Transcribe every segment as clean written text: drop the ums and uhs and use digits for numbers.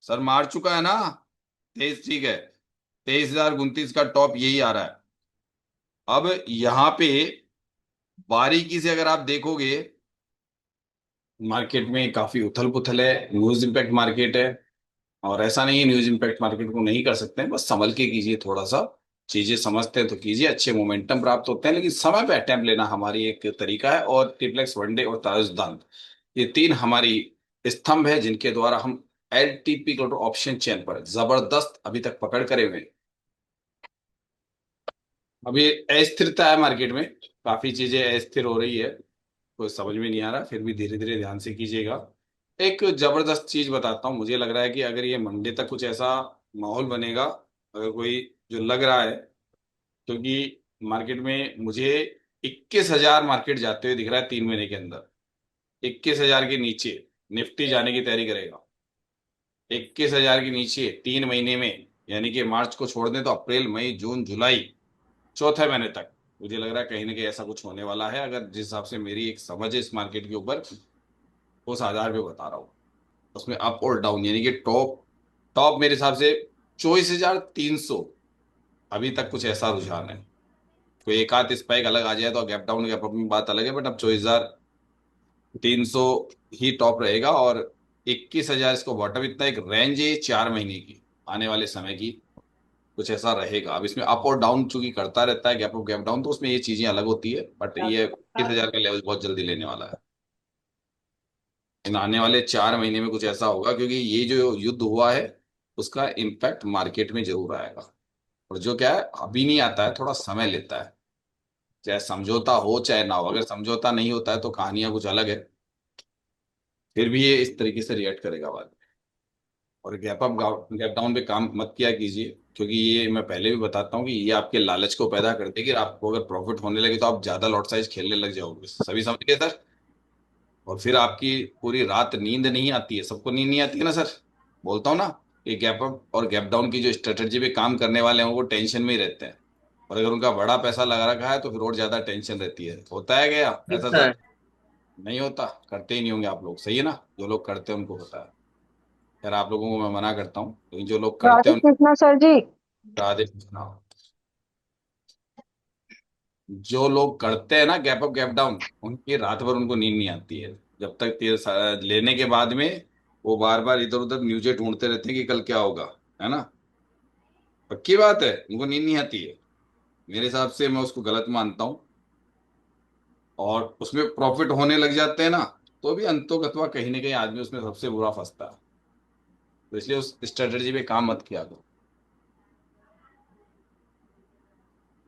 Sir मार चुका है ना। 23 ठीक है। 23,029 का टॉप यही आ रहा है। अब यहाँ पे बारीकी से अगर आप देखोगे, मार्केट में काफी उथल पुथल है, न्यूज इम्पैक्ट मार्केट है। और ऐसा नहीं है न्यूज इम्पैक्ट मार्केट को नहीं कर सकते हैं, बस संभल के कीजिए थोड़ा सा। चीजें समझते हैं तो कीजिए, अच्छे मोमेंटम प्राप्त होते हैं, लेकिन समय पे अटेम्प्ट लेना हमारी एक तरीका है। और ट्रिप्लेक्स वनडे और तारुजदान, ये तीन हमारी स्तंभ है जिनके द्वारा हम एलटीपी ऑप्शन चेन पर जबरदस्त अभी तक पकड़ करे हुए हैं। अभी अस्थिरता है मार्केट में, काफी चीजें अस्थिर हो रही है, कोई समझ में नहीं आ रहा, फिर भी धीरे धीरे ध्यान से कीजिएगा। एक जबरदस्त चीज बताता हूँ, मुझे लग रहा है कि अगर ये मंडे तक कुछ ऐसा माहौल बनेगा, अगर कोई जो लग रहा है, क्योंकि मार्केट में मुझे 21,000 मार्केट जाते हुए दिख रहा है 3 महीने के अंदर। 21,000 के नीचे निफ्टी जाने की तैयारी करेगा। 21,000 के नीचे 3 महीने में, यानी कि मार्च को छोड़ दें तो अप्रैल मई जून जुलाई, चौथे महीने तक मुझे लग रहा है कहीं ना कहीं ऐसा कुछ होने वाला है। अगर जिस हिसाब से मेरी एक समझ है इस मार्केट के ऊपर, उस आधार पे बता रहा हूँ। उसमें अप और डाउन, यानी कि टॉप टॉप मेरे हिसाब से 24,300। अभी तक कुछ ऐसा रुझान है। कोई एक आध स्पाइक अलग आ जाए तो गैप डाउन गैप अप में बात अलग है, बट अब 24,300 ही टॉप रहेगा। और 21,000 इसको बॉटम, इतना एक रेंज है 4 महीने की, आने वाले समय की, कुछ ऐसा रहेगा। अब इसमें अप और डाउन चूंकि करता रहता है, गैप अप गैप डाउन, तो उसमें ये चीजें अलग होती है, बट ये 21,000 का लेवल बहुत जल्दी लेने वाला है। इन आने वाले 4 महीने में कुछ ऐसा होगा, क्योंकि ये जो युद्ध हुआ है उसका इम्पैक्ट मार्केट में जरूर आएगा। और जो क्या है अभी नहीं आता है, थोड़ा समय लेता है। चाहे समझौता हो चाहे ना हो, अगर समझौता नहीं होता है तो कहानियां कुछ अलग है, फिर भी ये इस तरीके से रिएक्ट करेगा बाद में। और गैप अप गैप डाउन पे काम मत किया कीजिए, क्योंकि ये मैं पहले भी बताता हूँ कि ये आपके लालच को पैदा करते हैं कि आपको अगर प्रॉफिट होने लगे तो आप ज्यादा लॉट साइज खेलने लग जाओगे। सभी समझ गए सर? और फिर आपकी पूरी रात नींद नहीं आती है, सबको नींद नहीं आती है ना सर। बोलता हूँ ना, ये गैप अप और गैप डाउन की जो स्ट्रेटजी पे काम करने वाले हैं वो टेंशन में ही रहते हैं। और अगर उनका बड़ा पैसा लगा रखा है तो फिर और ज्यादा टेंशन रहती है। होता है क्या ऐसा दिखता सर? है। नहीं होता, करते ही नहीं होंगे आप लोग, सही है ना? जो लोग करते हैं उनको होता है। यार आप लोगों को मैं मना करता हूँ, लेकिन जो लोग करते राधे हैं कृष्णा सर जी। उनको राधे कृष्णा। जो लोग करते हैं ना गैप अप गैप डाउन, उनकी रात भर उनको नींद नहीं आती है। जब तक लेने के बाद में वो बार बार इधर उधर न्यूज़ें ढूंढते रहते हैं कि कल क्या होगा, है ना? पक्की बात है, उनको नींद नहीं आती है। मेरे हिसाब से मैं उसको गलत मानता हूँ। और उसमें प्रॉफिट होने लग जाते हैं ना, तो भी अंतोगत्वा कहीं ना कहीं आदमी उसमें सबसे बुरा फंसता है। तो इसलिए उस स्ट्रेटजी पे काम मत किया करो।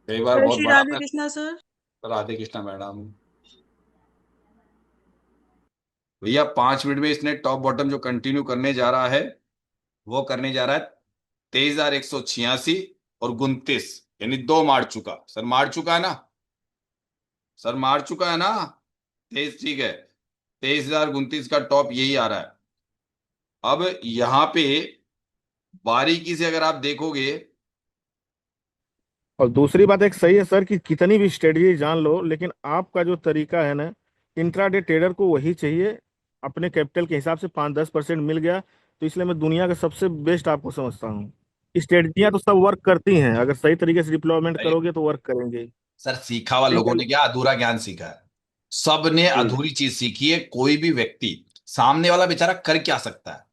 कई बार जय बहुत श्री बड़ा राधे पैसा। कृष्णा सर। राधे कृष्णा मैडम। भैया 5 मिनट में इसने टॉप बॉटम जो कंटिन्यू करने जा रहा है, वो करने जा रहा है 23,186 और 29, यानी दो मार चुका। सर मार चुका है ना? सर मार चुका है ना? 23 ठीक है। 23,029 का टॉप यही आ रहा है। अब यहाँ पे बारीकी से अगर आप देखोगे, और दूसरी बात एक सही है सर कि कितनी भी स्ट्रेटजी जान लो, लेकिन आपका जो तरीका है ना, इंट्राडे ट्रेडर को वही चाहिए। अपने कैपिटल के हिसाब से 5-10% मिल गया तो इसलिए मैं दुनिया का सबसे बेस्ट आपको समझता हूँ। स्ट्रेटजियां तो सब वर्क करती हैं, अगर सही तरीके से डिप्लॉयमेंट करोगे तो वर्क करेंगे। सर सीखा हुआ लोगों सिंपल। ने क्या अधूरा ज्ञान सीखा है? सबने जी। अधूरी चीज सीखी है। कोई भी व्यक्ति, सामने वाला बेचारा कर क्या सकता है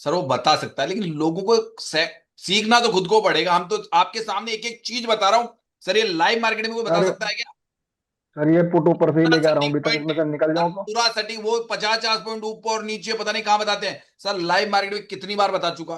सर, वो बता सकता है, लेकिन लोगों को सीखना तो खुद को पड़ेगा। हम तो आपके सामने एक एक चीज बता रहा हूं। सर ये लाइव मार्केट में कोई बता सर सकता है क्या? सर ये पुट ऊपर से ही पूरा लेके आ रहा हूँ सटीक अभी तक, पॉइंट मैं है सर निकल सर, जाऊँ तो। पूरा सटीक। वो 50-50 पॉइंट ऊपर और नीचे पता नहीं कहां बताते हैं सर, लाइव मार्केट में कितनी बार बता चुका।